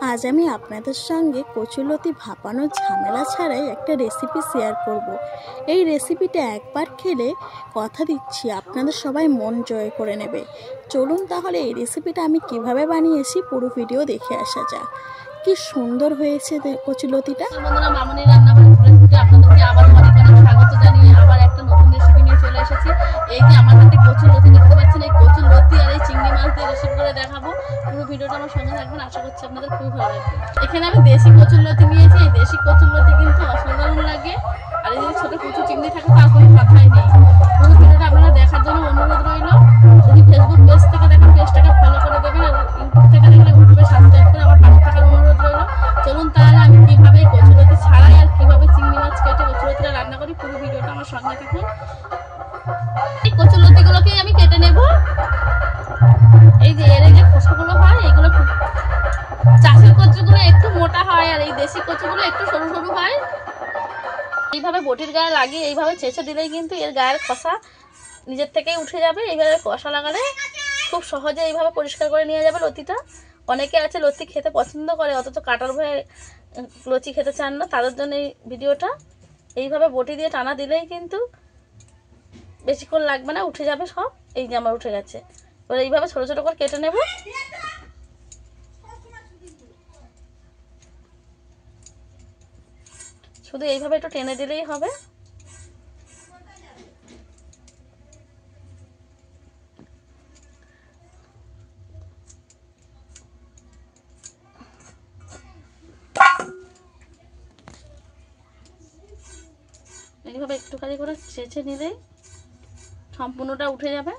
আজ আমি আপনাদের সঙ্গে কচুলতি ভাপানোর ঝামেলা ছাড়াই একটা রেসিপি শেয়ার করব। এই রেসিপিটা একবার খেলে কথা দিচ্ছি আপনাদের সবাই মন জয় করে নেবে। চলুন তাহলে এই রেসিপিটা আমি কিভাবে বানিয়েছি পুরো ভিডিও দেখে আসা যাক। কি সুন্দর হয়েছে কচুলতিটা। বন্ধুরা, মামনি রান্নাঘরে আপনাদেরকে আবার অনেক অনেক স্বাগত জানিয়ে আবার একটা নতুন রেসিপি নিয়ে চলে এসেছি। এই যে আমার হাতে কচুলতি দেখতে পাচ্ছেন, এই কচুলতি আর এই চিংড়ি মাছ দিয়ে রেসিপি করে দেখাবো। পুরো ভিডিওটা আমার সঙ্গে থাকবেন, আশা করছি আপনাদের খুবই ভালো লাগবে। এখানে আমি দেশি কচুলতি নিয়েছি। এই দেশি কচুলতি কিন্তু অসাধারণ লাগে, আর এই যদি ছোটো কচু চিংড়ি থাকে তার কোনো কথাই নেই। পুরো ভিডিওটা আপনারা দেখার জন্য অনুরোধ রইল। যদি ফেসবুক পেজ থেকে দেখেন পেজটাকে ফলো করে দেবেন, আর ইউটিউব থেকে দেখলে ইউটিউবে সাবস্ক্রাইব করে আমার পাশে থাকার অনুরোধ রইল। চলুন তাহলে আমি কিভাবে কচুলতি ছাড়াই আর কিভাবে চিংড়ি মাছ কেটে কচুলতিটা রান্না করি, পুরো ভিডিওটা আমার সঙ্গে থাকুন। এই কচুলতিগুলোকে আমি কেটে নেব। এই যে এর যে খোসাগুলো হয়, এইগুলো চাষের কচুগুলো একটু মোটা হয়, আর এই দেশি কচুগুলো একটু সরু সরু হয়। এইভাবে বটির গায়ে লাগিয়ে এইভাবে চেঁচে দিলেই কিন্তু এর গায়ের খোসা নিজের থেকেই উঠে যাবে। এইভাবে কষা লাগালে খুব সহজে এইভাবে পরিষ্কার করে নিয়ে যাবে লতিটা। অনেকে আছে লতি খেতে পছন্দ করে, অথচ কাটার ভয়ে লতি খেতে চান না, তাদের জন্য এই ভিডিওটা। এইভাবে বটি দিয়ে টানা দিলেই কিন্তু বেশিক্ষণ লাগবে না, উঠে যাবে সব। এই যে আমার উঠে গেছে। এবার এইভাবে ছোটো ছোটো করে কেটে নেব। শুধু এইভাবে একটু টেনে দিলেই হবে। এইভাবে একটুখানি করে চেঁচে নিলেই সম্পূর্ণটা উঠে যাবে।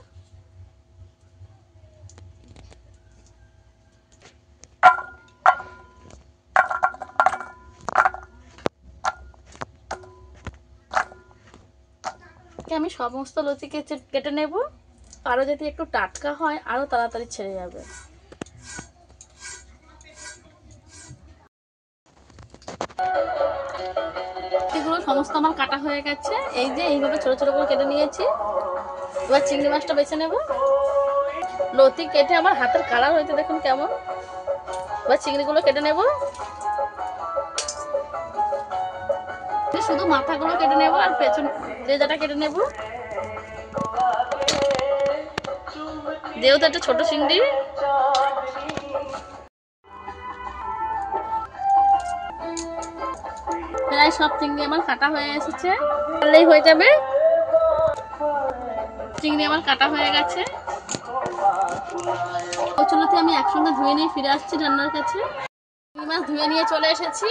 আমি সমস্ত লতি কেটে নেব। আরও যদি একটু টাটকা হয় আরও তাড়াতাড়ি ছেড়ে যাবে। এগুলো সমস্ত আমার কাটা হয়ে গেছে। এই যে এইভাবে ছোট ছোট করে কেটে নিয়েছি। এবার চিংড়ি মাছটা বেছে নেব। লতি কেটে আমার হাতের কালার হয়েছে দেখুন কেমন। এবার চিংড়িগুলো কেটে নেব। শুধু মাথাগুলো কেটে নেব আর পেছন লেজাটা কেটে নেব। যেহেতু একটা ছোট চিংড়ি, প্রায় সব চিংড়ি আমার কাটা হয়ে এসেছে, তাহলেই হয়ে যাবে। চিংড়ি আমার কাটা হয়ে গেছে। কচুলতি আমি একসঙ্গে ধুয়ে নিয়ে ফিরে আসছি রান্নার কাছে। চিংড়ি মাছ ধুয়ে নিয়ে চলে এসেছি,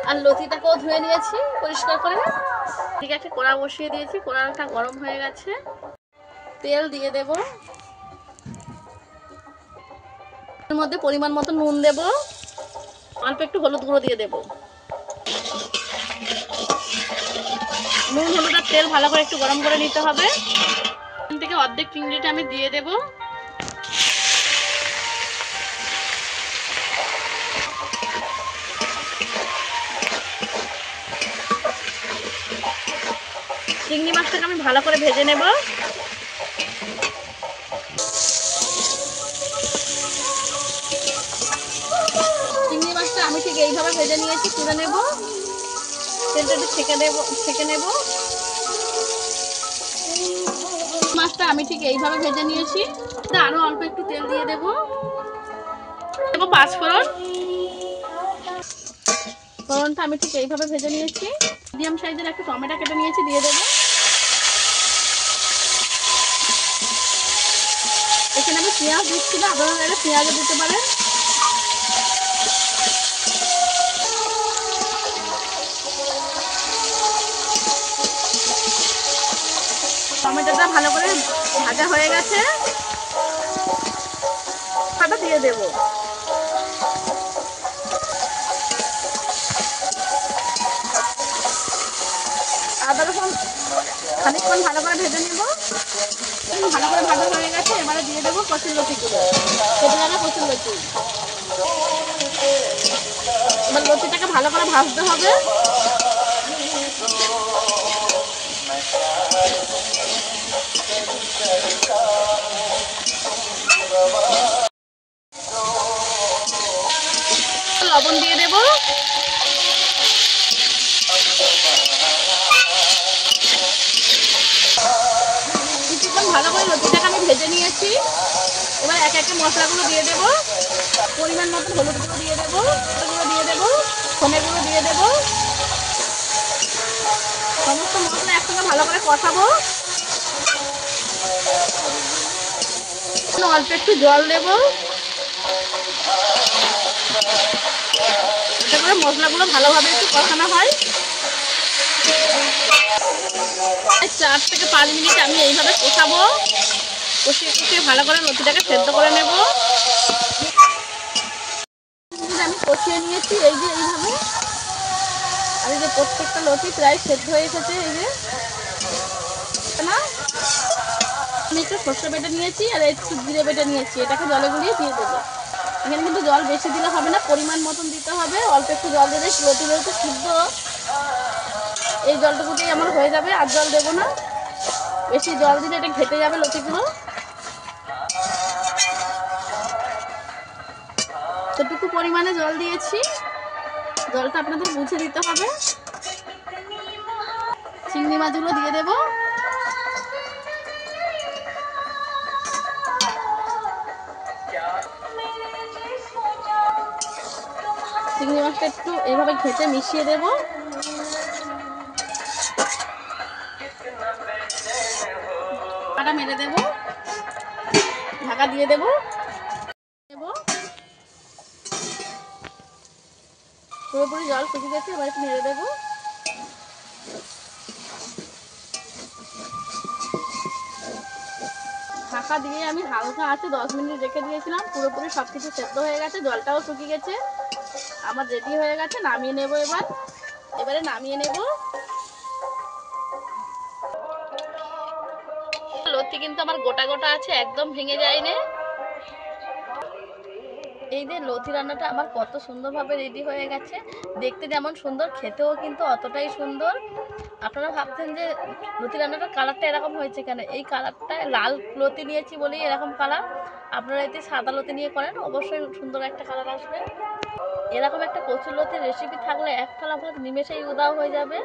আর লতিটাকেও ধুয়ে নিয়েছি পরিষ্কার করে। ঠিক আছে, কড়া বসিয়ে দিয়েছি। কড়াটা গরম হয়ে গেছে। তেল দিয়ে দেব। এর মধ্যে পরিমাণ মতো নুন দেব, অল্প একটু হলুদ গুঁড়ো দিয়ে দেব। নুন হলুদ আর তেল ভালো করে একটু গরম করে নিতে হবে। এখান থেকে অর্ধেক চিংড়িটা আমি দিয়ে দেব। চিংড়ি মাছটাকে আমি ভালো করে ভেজে নেব। চিংড়ি মাছটা আমি ঠিক এইভাবে ভেজে নিয়েছি, তুলে নেব। তেলটা একটু ছেঁকে নেব। মাছটা আমি ঠিক এইভাবে ভেজে নিয়েছি। আরো অল্প একটু তেল দিয়ে দেব। পাঁচফোড়ন। ফোড়নটা আমি ঠিক এইভাবে ভেজে নিয়েছি। মিডিয়াম সাইজের একটা টমেটো কেটে নিয়েছি, দিয়ে দেবো। এখানে আমি পেঁয়াজ দিচ্ছি না, আপনারা পেঁয়াজও দিতে পারেন। টমেটোটা ভালো করে ভাজা হয়ে গেছে, আদা দিয়ে দেব। আদা রসুন খানিকক্ষণ ভালো করে ভেজে নিব। ভালো করে ভাজা হয়ে গেছে। এবারে দিয়ে দেবো কচুলতিগুলো, কেটে রাখা কচুলতি। এবার লতিটাকে ভালো করে ভাজতে হবে। লবণ দিয়ে দেব। কিছুক্ষণ ভালো করে লতিটাকে আমি ভেজে নিয়েছি। এবার একে একে মশলাগুলো দিয়ে দেব। পরিমাণ মতো হলুদ গুঁড়ো দিয়ে দেবো, দিয়ে দেবো, ধনে গুঁড়ো দিয়ে দেবো। সমস্ত মশলা একসঙ্গে ভালো করে কষাবো। অল্প একটু জল দেবো, যাতে করে মশলাগুলো ভালোভাবে একটু কষানো হয়। 4 থেকে 5 মিনিট আমি এইভাবে কষাবো। কষিয়ে কষিয়ে ভালো করে লতিটাকে সেদ্ধ করে নেব। আমি কষিয়ে নিয়েছি এই যে এইভাবে। আর এই যে প্রত্যেকটা লতি প্রায় সেদ্ধ হয়ে এসেছে। এই যে না, আমি একটু সর্ষে বেটে নিয়েছি আর একটু জিরে বেটে নিয়েছি, এটাকে জলে গুলিয়ে দিয়ে দেবো। এখানে কিন্তু জল বেশি দিলে হবে না, পরিমাণ মতন দিতে হবে। অল্প একটু জল দিলে লতিগুলো একটু সিদ্ধ, এই জলটুকুতেই আমার হয়ে যাবে, আর জল দেবো না। বেশি জল দিলে এটা ঘেটে যাবে লতিগুলো। এতটুকু পরিমাণে জল দিয়েছি, জলটা আপনাদের বুঝে দিতে হবে। চিংড়ি মাছগুলো দিয়ে দেবো। চিংড়ি মাছটা একটু এইভাবে ঘেটে মিশিয়ে দেব। ঢাকা মেরে দেব, ঢাকা দিয়ে দেব। পুরোপুরি জল শুকিয়ে গেছে, এবার একটু নেড়ে দেবো। ঢাকা দিয়ে আমি হালকা আছে 10 মিনিট রেখে দিয়েছিলাম। পুরোপুরি সব কিছু সেদ্ধ হয়ে গেছে, জলটাও শুকিয়ে গেছে, আমার রেডি হয়ে গেছে। নামিয়ে নেব এবারে নামিয়ে নেব। লতি কিন্তু আমার গোটা গোটা আছে, একদম ভেঙে যায়নি। এই যে লতি রান্নাটা আমার কত সুন্দরভাবে রেডি হয়ে গেছে। দেখতে যেমন সুন্দর, খেতেও কিন্তু অতটাই সুন্দর। আপনারা ভাবছেন যে লতি রান্নাটার কালারটা এরকম হয়েছে কেন? এই কালারটা লাল লতি নিয়েছি বলেই এরকম কালার। আপনারা এতে সাদা লতি নিয়ে করেন, অবশ্যই সুন্দর একটা কালার আসবে। এরকম একটা কচুর লতির রেসিপি থাকলে এক থালা ভাত নিমেষেই উদাও হয়ে যাবে।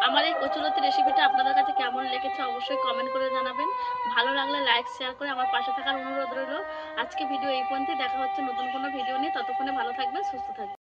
আমার এই কচুলতি রেসিপিটা আপনাদের কাছে কেমন লেগেছে অবশ্যই কমেন্ট করে জানাবেন। ভালো লাগলে লাইক শেয়ার করে আমার পাশে থাকার অনুরোধ রইল। আজকে ভিডিও এই পর্যন্তই, দেখা হচ্ছে নতুন কোনো ভিডিও নিয়ে। ততক্ষণে ভালো থাকবেন, সুস্থ থাকবেন।